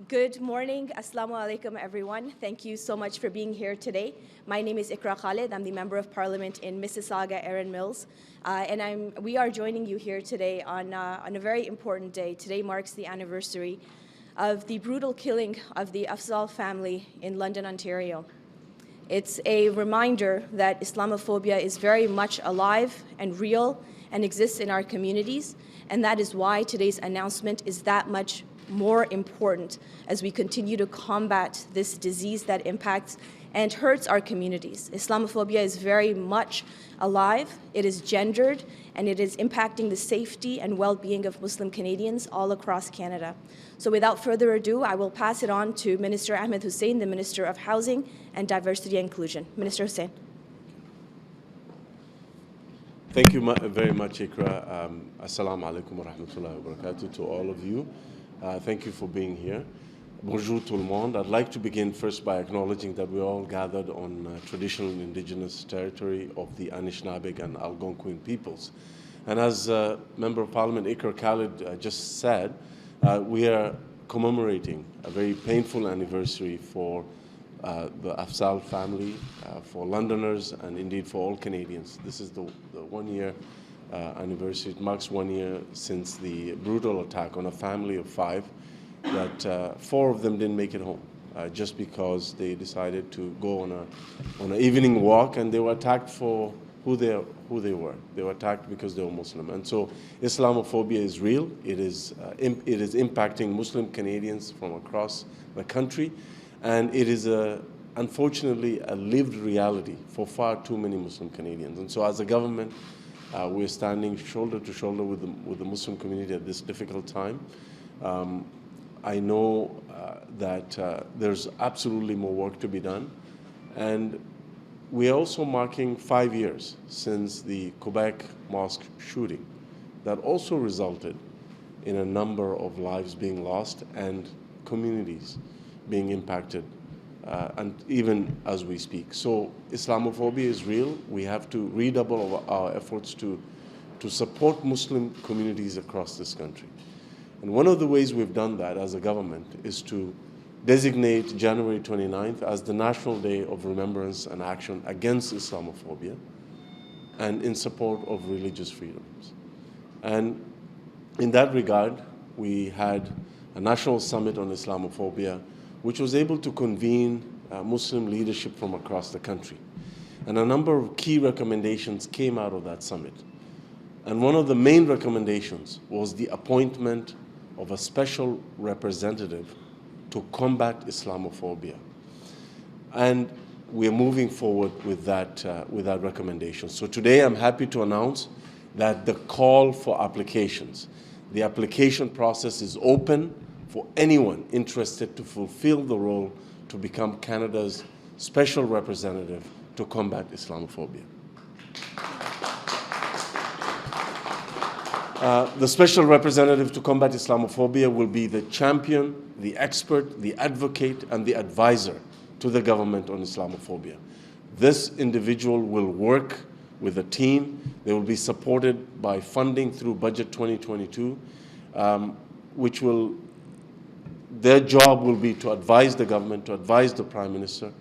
Good morning. Assalamu alaikum, everyone. Thank you so much for being here today. My name is Iqra Khalid. I'm the Member of Parliament in Mississauga, Erin Mills. We are joining you here today on a very important day. Today marks the anniversary of the brutal killing of the Afzaal family in London, Ontario. It's a reminder that Islamophobia is very much alive and real and exists in our communities, and that is why today's announcement is that much more important as we continue to combat this disease that impacts and hurts our communities. Islamophobia is very much alive, it is gendered, and it is impacting the safety and well-being of Muslim Canadians all across Canada. So without further ado, I will pass it on to Minister Ahmed Hussen, the Minister of Housing and Diversity and Inclusion. Minister Hussen. Thank you very much, Iqra. Assalamu alaikum wa rahmatullahi wa barakatuh to all of you. Thank you for being here. Bonjour tout le monde. I'd like to begin first by acknowledging that we're all gathered on traditional indigenous territory of the Anishinaabeg and Algonquin peoples. And as Member of Parliament Iqra Khalid just said, we are commemorating a very painful anniversary for the Afzaal family, for Londoners, and indeed for all Canadians. This is the 1 year anniversary. It marks 1 year since the brutal attack on a family of 5 that 4 of them didn't make it home just because they decided to go on an evening walk, and they were attacked for who they were. They were attacked because they were Muslim. And so Islamophobia is real. It is impacting Muslim Canadians from across the country, and it is unfortunately a lived reality for far too many Muslim Canadians. And so as a government, we're standing shoulder to shoulder with the Muslim community at this difficult time. I know that there's absolutely more work to be done. And we're also marking 5 years since the Quebec mosque shooting that also resulted in a number of lives being lost and communities being impacted, and even as we speak. So Islamophobia is real. We have to redouble our efforts to support Muslim communities across this country. And one of the ways we've done that as a government is to designate January 29th as the National Day of Remembrance and Action Against Islamophobia and in support of religious freedoms. And in that regard, we had a national summit on Islamophobia, which was able to convene Muslim leadership from across the country. And a number of key recommendations came out of that summit. And one of the main recommendations was the appointment of a special representative to combat Islamophobia. And we're moving forward with that recommendation. So today I'm happy to announce that the call for applications, the application process is open for anyone interested to fulfill the role to become Canada's special representative to combat Islamophobia. The special representative to combat Islamophobia will be the champion, the expert, the advocate, and the advisor to the government on Islamophobia. This individual will work with a team. They will be supported by funding through Budget 2022, their job will be to advise the government, to advise the Prime Minister,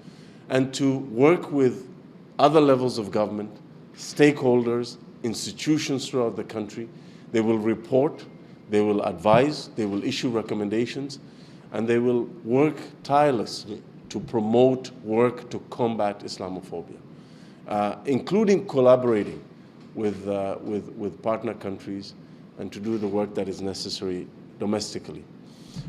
and to work with other levels of government, stakeholders, institutions throughout the country. They will report, they will advise, they will issue recommendations, and they will work tirelessly to promote work to combat Islamophobia, including collaborating with partner countries and to do the work that is necessary domestically.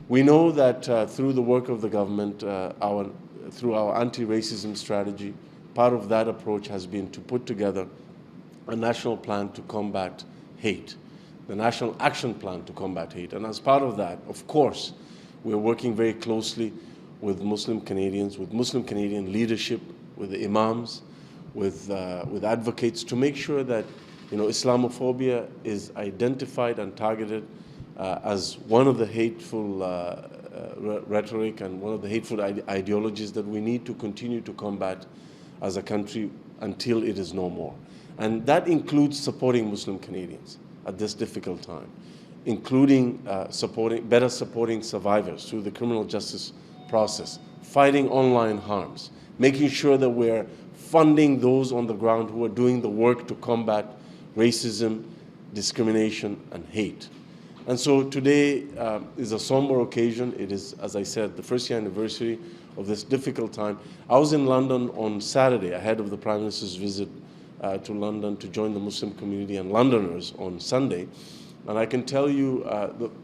We know that through the work of the government, through our anti-racism strategy, part of that approach has been to put together a national plan to combat hate, the National Action Plan to combat hate. And as part of that, of course, we're working very closely with Muslim Canadians, with Muslim Canadian leadership, with the imams, with advocates to make sure that Islamophobia is identified and targeted as one of the hateful rhetoric and one of the hateful ideologies that we need to continue to combat as a country until it is no more. And that includes supporting Muslim Canadians at this difficult time. including better supporting survivors through the criminal justice process, fighting online harms, making sure that we're funding those on the ground who are doing the work to combat racism, discrimination, and hate. And so today is a somber occasion. It is, as I said, the first year anniversary of this difficult time. I was in London on Saturday ahead of the Prime Minister's visit to London to join the Muslim community and Londoners on Sunday. And I can tell you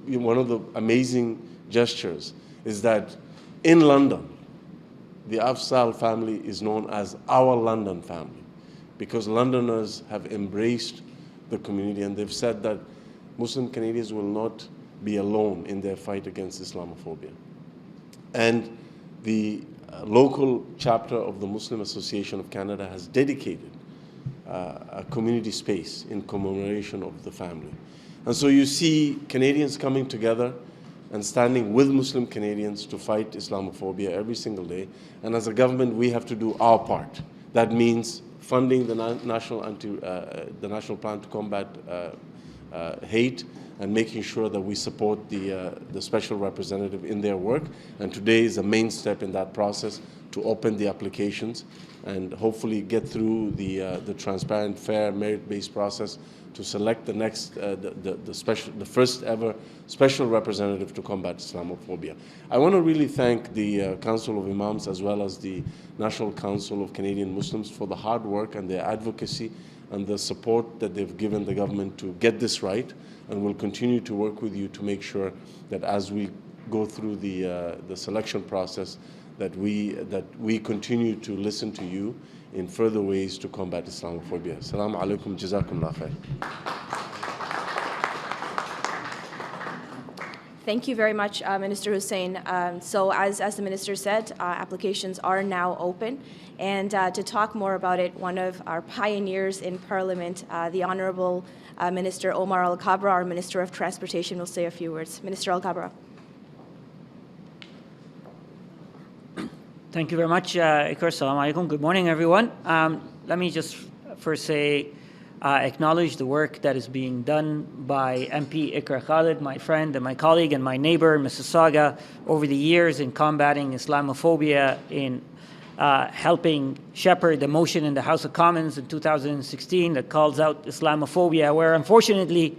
one of the amazing gestures is that in London, the Afzaal family is known as our London family, because Londoners have embraced the community, and they've said that Muslim Canadians will not be alone in their fight against Islamophobia. And the local chapter of the Muslim Association of Canada has dedicated a community space in commemoration of the family. And so you see Canadians coming together and standing with Muslim Canadians to fight Islamophobia every single day. And as a government, we have to do our part. That means funding the national plan to combat hate, and making sure that we support the special representative in their work. And today is a main step in that process to open the applications and hopefully get through the transparent, fair, merit-based process to select the next, the first ever special representative to combat Islamophobia. I want to really thank the Council of Imams as well as the National Council of Canadian Muslims for the hard work and their advocacy and the support that they've given the government to get this right, and we'll continue to work with you to make sure that as we go through the selection process, that we continue to listen to you in further ways to combat Islamophobia. Assalamu alaikum, jazakumullah khair. Thank you very much, Minister Hussen. So as the Minister said, applications are now open. And to talk more about it, one of our pioneers in Parliament, the Honourable Minister Omar Alghabra, our Minister of Transportation, will say a few words. Minister Alghabra. Thank you very much, Iqra. Assalamu alaikum. Good morning, everyone. Let me just first say, acknowledge the work that is being done by MP Iqra Khalid, my friend and my colleague and my neighbor in Mississauga over the years in combating Islamophobia, in helping shepherd the motion in the House of Commons in 2016 that calls out Islamophobia, where unfortunately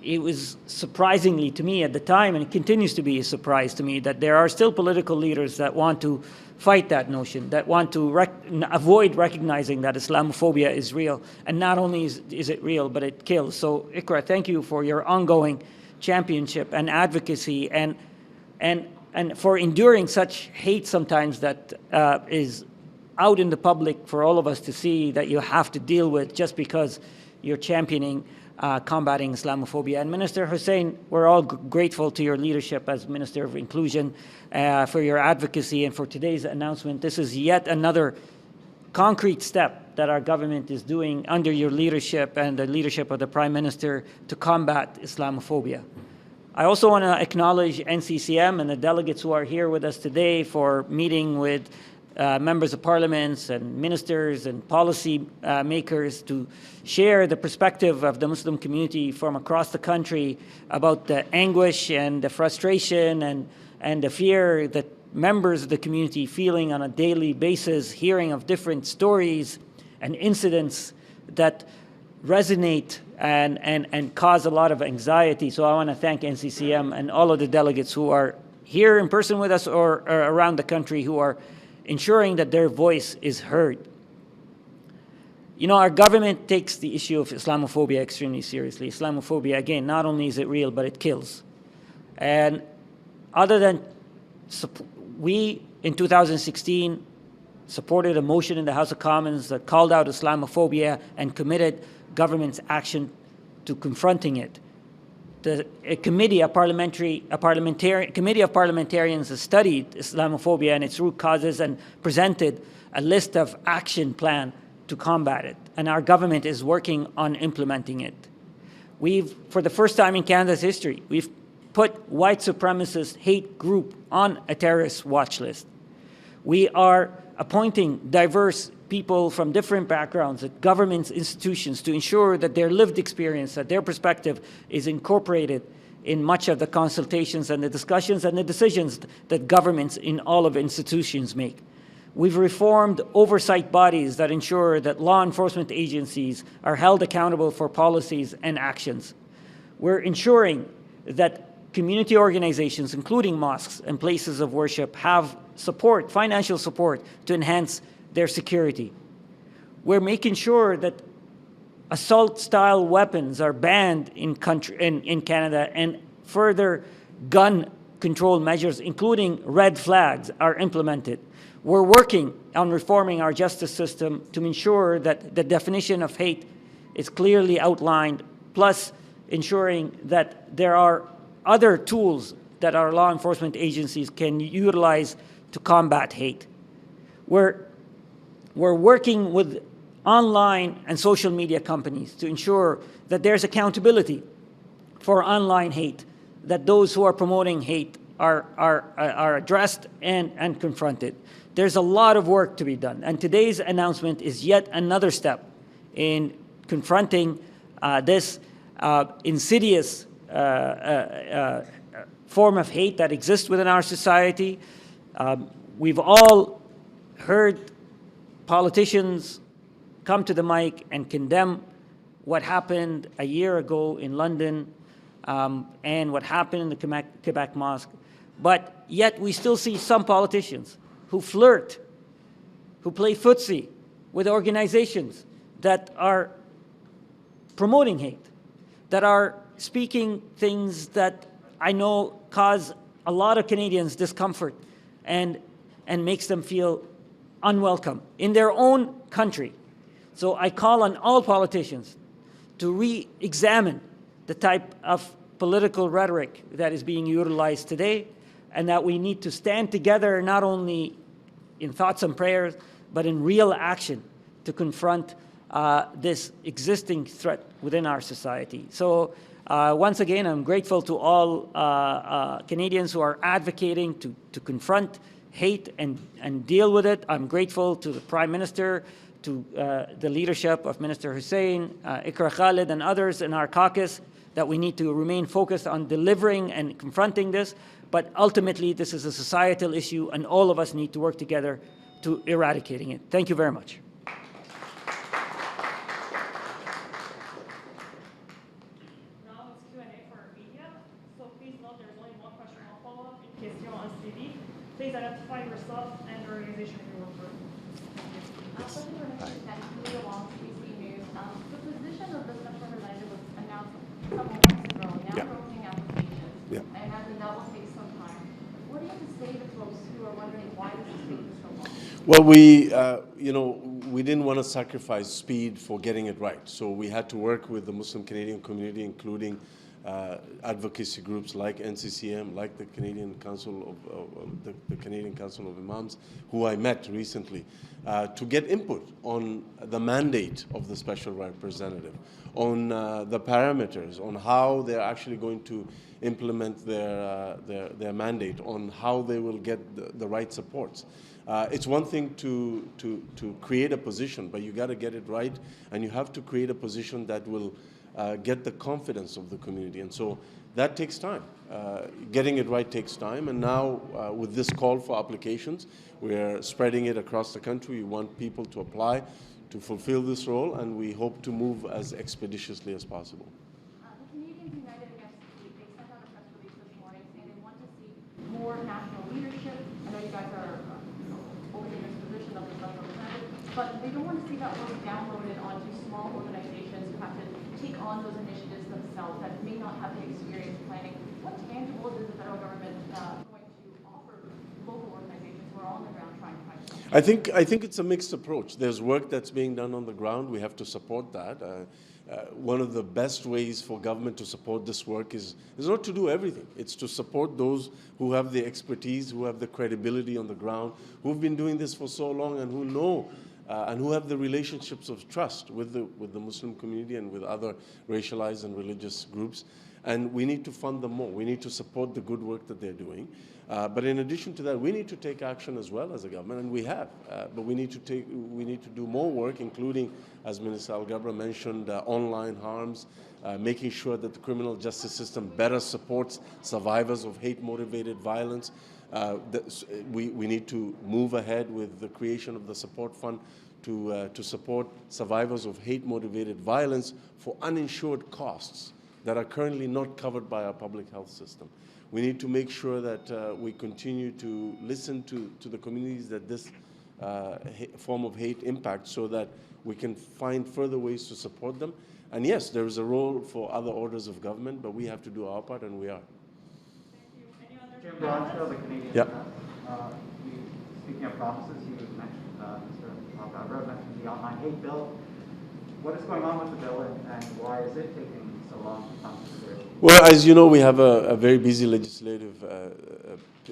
it was surprisingly to me at the time, and it continues to be a surprise to me, that there are still political leaders that want to fight that notion, that want to avoid recognizing that Islamophobia is real. And not only is it real, but it kills. So Iqra, thank you for your ongoing championship and advocacy, and for enduring such hate sometimes that is out in the public for all of us to see, that you have to deal with just because you're championing combating Islamophobia. And Minister Hussen, we're all grateful to your leadership as Minister of Inclusion, for your advocacy and for today's announcement. This is yet another concrete step that our government is doing under your leadership and the leadership of the Prime Minister to combat Islamophobia. I also want to acknowledge NCCM and the delegates who are here with us today for meeting with members of parliaments and ministers and policy makers to share the perspective of the Muslim community from across the country about the anguish and the frustration and the fear that members of the community feeling on a daily basis, hearing of different stories and incidents that resonate and cause a lot of anxiety. So I want to thank NCCM and all of the delegates who are here in person with us or around the country who are ensuring that their voice is heard. You know, our government takes the issue of Islamophobia extremely seriously. Islamophobia, again, not only is it real, but it kills. And other than, we in 2016 supported a motion in the House of Commons that called out Islamophobia and committed government's action to confronting it. A committee of parliamentarians has studied Islamophobia and its root causes and presented a list of action plan to combat it. And our government is working on implementing it. For the first time in Canada's history, we've put white supremacist hate group on a terrorist watch list. We are appointing diverse people from different backgrounds at governments, institutions, to ensure that their lived experience, that their perspective is incorporated in much of the consultations and the discussions and the decisions that governments in all of institutions make. We've reformed oversight bodies that ensure that law enforcement agencies are held accountable for policies and actions. We're ensuring that community organizations, including mosques and places of worship, have support, financial support, to enhance their security. We're making sure that assault-style weapons are banned in Canada, and further gun control measures, including red flags, are implemented. We're working on reforming our justice system to ensure that the definition of hate is clearly outlined, plus ensuring that there are other tools that our law enforcement agencies can utilize to combat hate. We're working with online and social media companies to ensure that there's accountability for online hate, that those who are promoting hate are addressed and confronted. There's a lot of work to be done, and today's announcement is yet another step in confronting this insidious form of hate that exists within our society. We've all heard politicians come to the mic and condemn what happened a year ago in London and what happened in the Quebec Mosque. But yet we still see some politicians who flirt, who play footsie with organizations that are promoting hate, that are speaking things that I know cause a lot of Canadians discomfort and makes them feel unwelcome in their own country. So I call on all politicians to re-examine the type of political rhetoric that is being utilized today, and that we need to stand together not only in thoughts and prayers, but in real action to confront this existing threat within our society. So once again, I'm grateful to all Canadians who are advocating to confront hate and deal with it. I'm grateful to the Prime Minister, to the leadership of Minister Hussen, Iqra, Khalid, and others in our caucus, that we need to remain focused on delivering and confronting this. But ultimately, this is a societal issue, and all of us need to work together to eradicating it. Thank you very much. Now it's Q&A for our media. So please note there's only one question or follow-up. In case you're on TV, please identify yourself and the organization you work for. Something we're going to continue along CBC News. The position of the special representative was announced several months ago. Now we're opening applications. I imagine that will take some time. What do you have to say to folks who are wondering why this is taking so long? Well, we didn't want to sacrifice speed for getting it right. So we had to work with the Muslim Canadian community, including advocacy groups like NCCM, like the Canadian Council of the Canadian Council of Imams, who I met recently, to get input on the mandate of the special representative, on the parameters, on how they're actually going to implement their mandate, on how they will get the right supports. It's one thing to create a position, but you got to get it right, and you have to create a position that will get the confidence of the community. And so that takes time. Getting it right takes time. And now with this call for applications, we're spreading it across the country. We want people to apply to fulfill this role, and we hope to move as expeditiously as possible. The Canadians United Against Hate, they sent out a press release this morning saying they want to see more national leadership. I know you guys are holding this position of the special representative, but they don't want to see that work downloaded onto small organizations who have to take on those initiatives themselves that may not have the experience planning. What tangible is the federal government going to offer local organizations who are on the ground trying to fight this? I think it's a mixed approach. There's work that's being done on the ground. We have to support that. One of the best ways for government to support this work is not to do everything. It's to support those who have the expertise, who have the credibility on the ground, who've been doing this for so long, and who know and who have the relationships of trust with the Muslim community and with other racialized and religious groups. and we need to fund them more. We need to support the good work that they're doing. But in addition to that, we need to take action as well as a government, and we have. But we need to do more work, including, as Minister Alghabra mentioned, online harms, making sure that the criminal justice system better supports survivors of hate-motivated violence. We need to move ahead with the creation of the support fund to support survivors of hate-motivated violence for uninsured costs that are currently not covered by our public health system. We need to make sure that we continue to listen to the communities that this form of hate impacts, so that we can find further ways to support them. And yes, there is a role for other orders of government, but we have to do our part, and we are. Jim Broncho, the Canadian Yeah. Speaking of promises, you mentioned, Mr. Alghabra mentioned the online hate bill. What is going on with the bill, and why is it taking so long to come to fruition? Well, as you know, we have a very busy legislative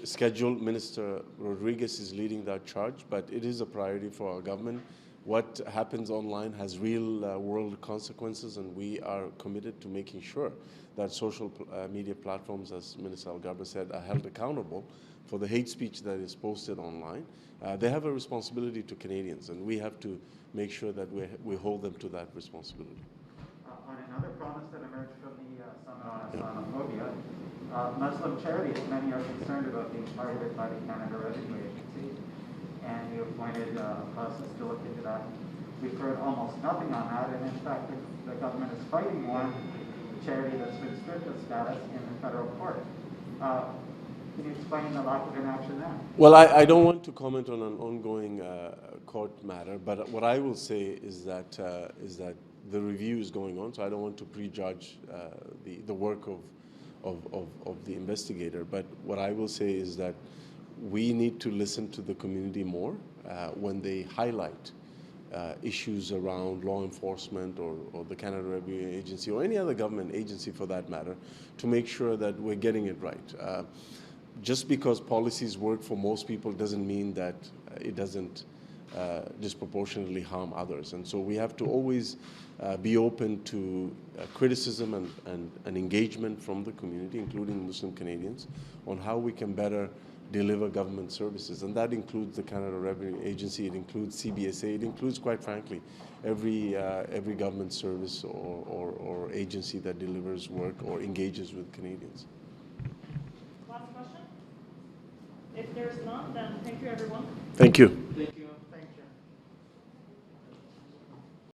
schedule. Minister Rodriguez is leading that charge, but it is a priority for our government. What happens online has real world consequences, and we are committed to making sure that social media platforms, as Minister Alghabra said, are held accountable for the hate speech that is posted online. They have a responsibility to Canadians, and we have to make sure that we hold them to that responsibility. On another promise that emerged from the Summit on Islamophobia, Muslim charities, many are concerned about being targeted by the Canada Revenue Agency, and you appointed a process to look into that. We've heard almost nothing on that, and in fact, the government is fighting one charity that's been stripped of status in the federal court. Can you explain the lack of inaction there? Well, I don't want to comment on an ongoing court matter, but what I will say is that the review is going on, so I don't want to prejudge the work of the investigator. But what I will say is that we need to listen to the community more when they highlight issues around law enforcement or the Canada Revenue Agency or any other government agency for that matter, to make sure that we're getting it right. Just because policies work for most people doesn't mean that it doesn't disproportionately harm others. And so we have to always be open to criticism and engagement from the community, including Muslim Canadians, on how we can better deliver government services. And that includes the Canada Revenue Agency, it includes CBSA, it includes, quite frankly, every government service or agency that delivers work or engages with Canadians. Last question? If there's none, then thank you, everyone. Thank you. Thank you.